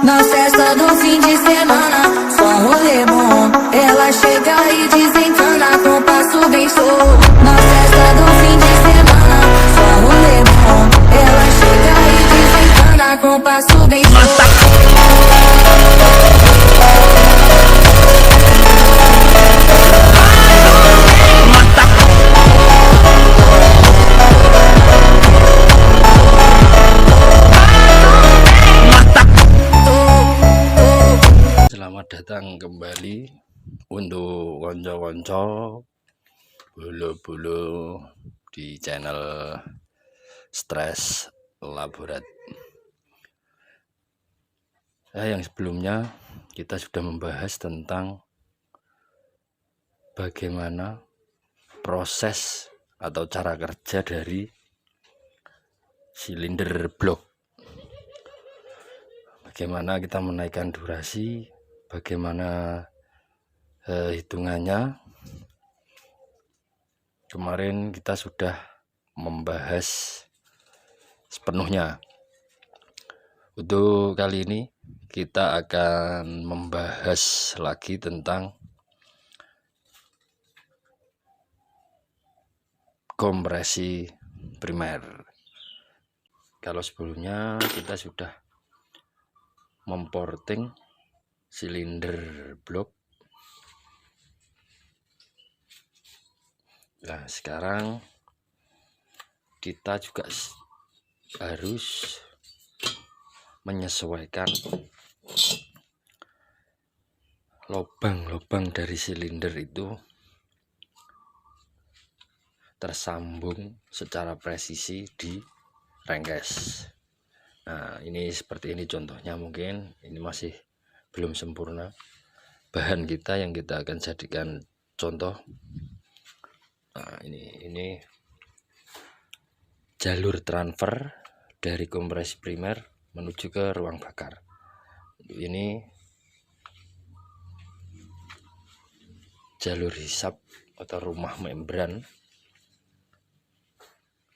Na festa do fim de semana, só um rolê bom. Ela chega e desencana com passo bem show. Na festa do fim de semana, só um rolê bom. Ela chega e desencana com passo bem show. Selamat datang kembali untuk konco-konco bulu-bulu di channel Stress Laborat. Yang sebelumnya kita sudah membahas tentang bagaimana proses atau cara kerja dari silinder blok. Bagaimana kita menaikkan durasi, bagaimana hitungannya. Kemarin kita sudah membahas sepenuhnya. Untuk kali ini kita akan membahas lagi tentang kompresi primer. Kalau sebelumnya kita sudah memporting silinder blok. Nah, sekarang kita juga harus menyesuaikan lubang-lubang dari silinder itu tersambung secara presisi di rengkes. Nah, ini seperti ini contohnya, mungkin ini masih belum sempurna bahan kita yang kita akan jadikan contoh. Nah, ini jalur transfer dari kompresi primer menuju ke ruang bakar. Ini jalur hisap atau rumah membran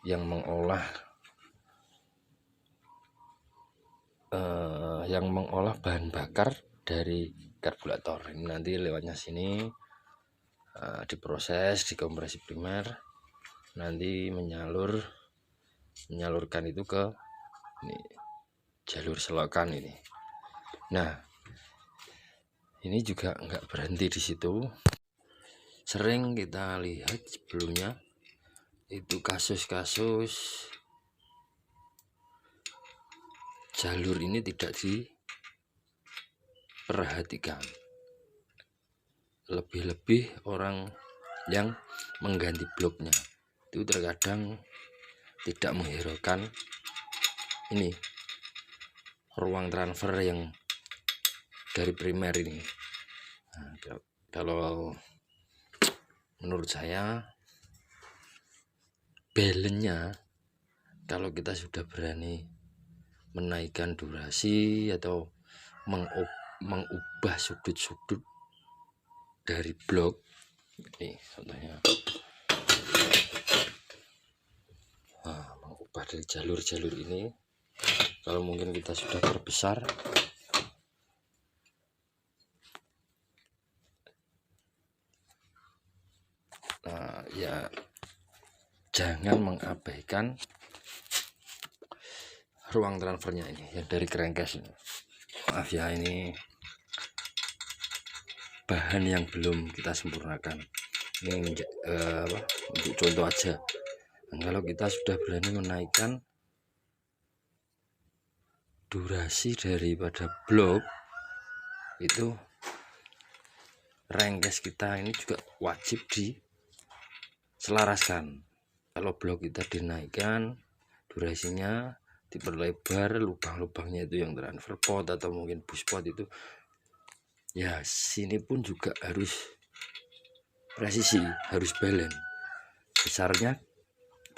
yang mengolah bahan bakar dari karburator. Ini nanti lewatnya sini diproses di kompresi primer, nanti menyalurkan itu ke ini, jalur selokan ini. Nah, ini juga nggak berhenti di situ. Sering kita lihat sebelumnya itu kasus-kasus jalur ini tidak diperhatikan. Lebih-lebih orang yang mengganti bloknya itu terkadang tidak menghiraukan ini ruang transfer yang dari primer ini. Nah, kalau menurut saya balance-nya, kalau kita sudah berani menaikkan durasi atau mengubah sudut-sudut dari blok ini, contohnya mengubah dari jalur-jalur ini. Kalau mungkin kita sudah perbesar, ya jangan mengabaikan ruang transfernya ini yang dari kerengkes. Maaf ya, ini bahan yang belum kita sempurnakan. Ini untuk contoh aja. Dan kalau kita sudah berani menaikkan durasi daripada blok itu, rengkes kita ini juga wajib diselaraskan. Kalau blok kita dinaikkan durasinya, diperlebar, lubang-lubangnya itu yang transfer pot atau mungkin bus pot itu, ya sini pun juga harus presisi, harus balance.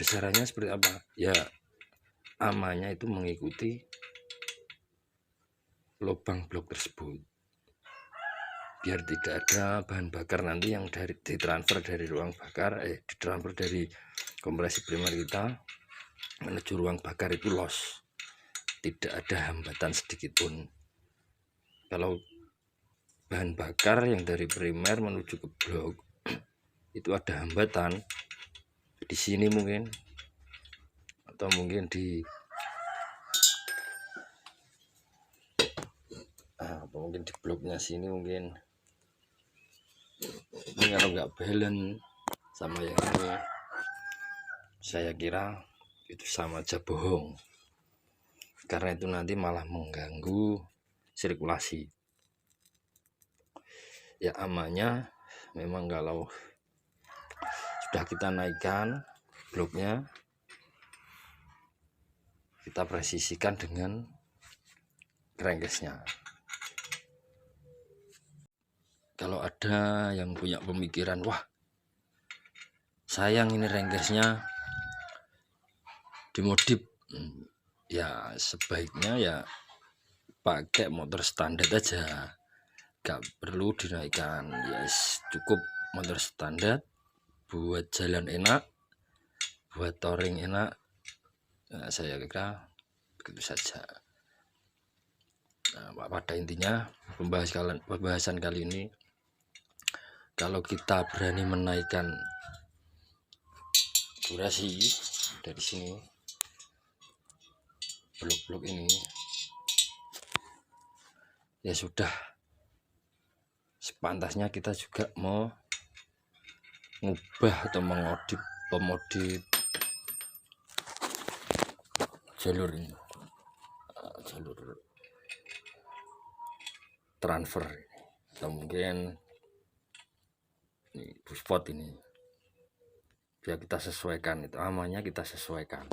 Besarannya seperti apa? Ya amannya itu mengikuti lubang blok tersebut, biar tidak ada bahan bakar nanti yang ditransfer dari ruang bakar, ditransfer dari kompresi primer kita menuju ruang bakar itu loss, tidak ada hambatan sedikit pun. kalau bahan bakar yang dari primer menuju ke blok itu ada hambatan di sini mungkin, atau mungkin di bloknya sini mungkin. Ini kalau nggak balance sama yang ini, saya kira itu sama aja bohong, karena itu nanti malah mengganggu sirkulasi. Ya amannya memang kalau sudah kita naikkan bloknya, kita presisikan dengan crankcase-nya. Kalau ada yang punya pemikiran, wah sayang ini crankcase-nya dimodif, ya sebaiknya ya pakai motor standar aja, gak perlu dinaikkan. Yes, cukup motor standar buat jalan enak, buat touring enak. Nah, saya kira begitu saja. Nah, pada intinya pembahasan kali ini, kalau kita berani menaikkan durasi dari sini, blok-blok ini, ya sudah sepantasnya kita juga mau ngubah atau pemodif jalur ini, jalur transfer, atau mungkin ini buspot ini, biar kita sesuaikan, itu amannya kita sesuaikan.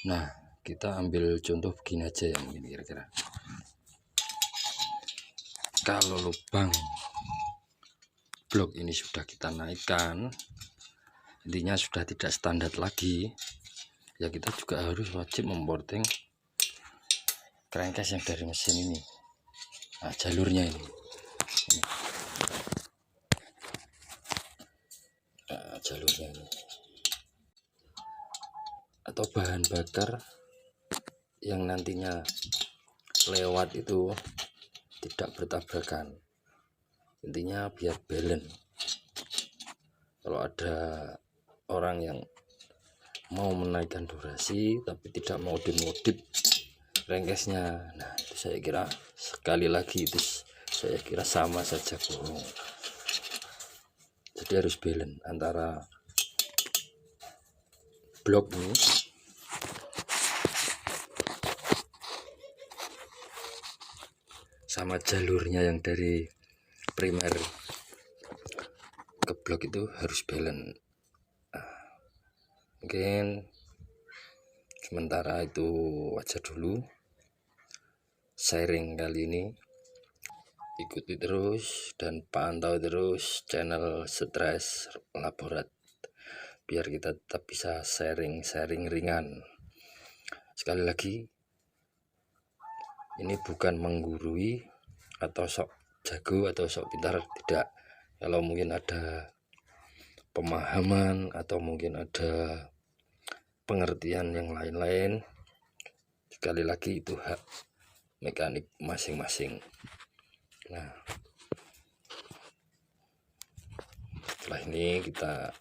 Nah, kita ambil contoh begini aja ya, mungkin kira-kira kalau lubang blok ini sudah kita naikkan, intinya sudah tidak standar lagi, ya kita juga harus wajib memboarding crankcase yang dari mesin ini. Nah, jalurnya ini. Nah, jalurnya ini, atau bahan bakar yang nantinya lewat itu tidak bertabrakan, intinya biar balance. Kalau ada orang yang mau menaikkan durasi tapi tidak mau dimodif crankcase-nya, nah itu saya kira sekali lagi itu saya kira sama saja bohong. Jadi harus balance antara blok ini sama jalurnya yang dari primer ke blok, itu harus balance. Mungkin sementara itu aja dulu sharing kali ini. Ikuti terus dan pantau terus channel Stress Laborat, biar kita tetap bisa sharing ringan. Sekali lagi, ini bukan menggurui atau sok jago atau sok pintar, tidak. Kalau mungkin ada pemahaman atau mungkin ada pengertian yang lain-lain, sekali lagi itu hak mekanik masing-masing. Nah, setelah ini kita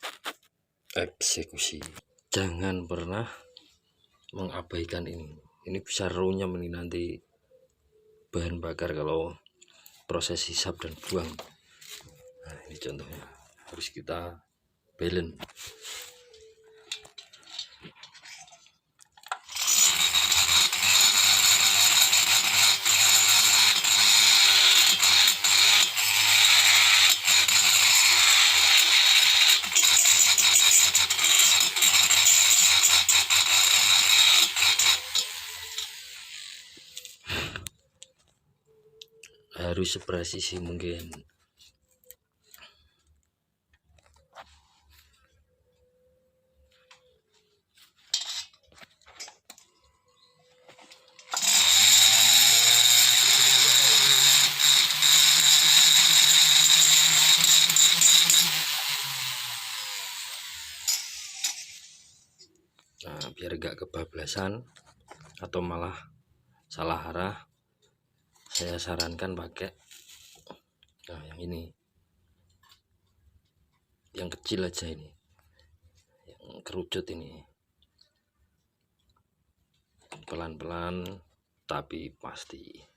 eksekusi. Jangan pernah mengabaikan ini. Ini bisa runyam ini nanti bahan bakar kalau proses hisap dan buang. Nah, ini contohnya, harus kita balance. Harus sepresisi mungkin. Nah, biar gak kebablasan atau malah salah arah, saya sarankan pakai yang ini, yang kecil aja ini, yang kerucut ini, pelan-pelan tapi pasti.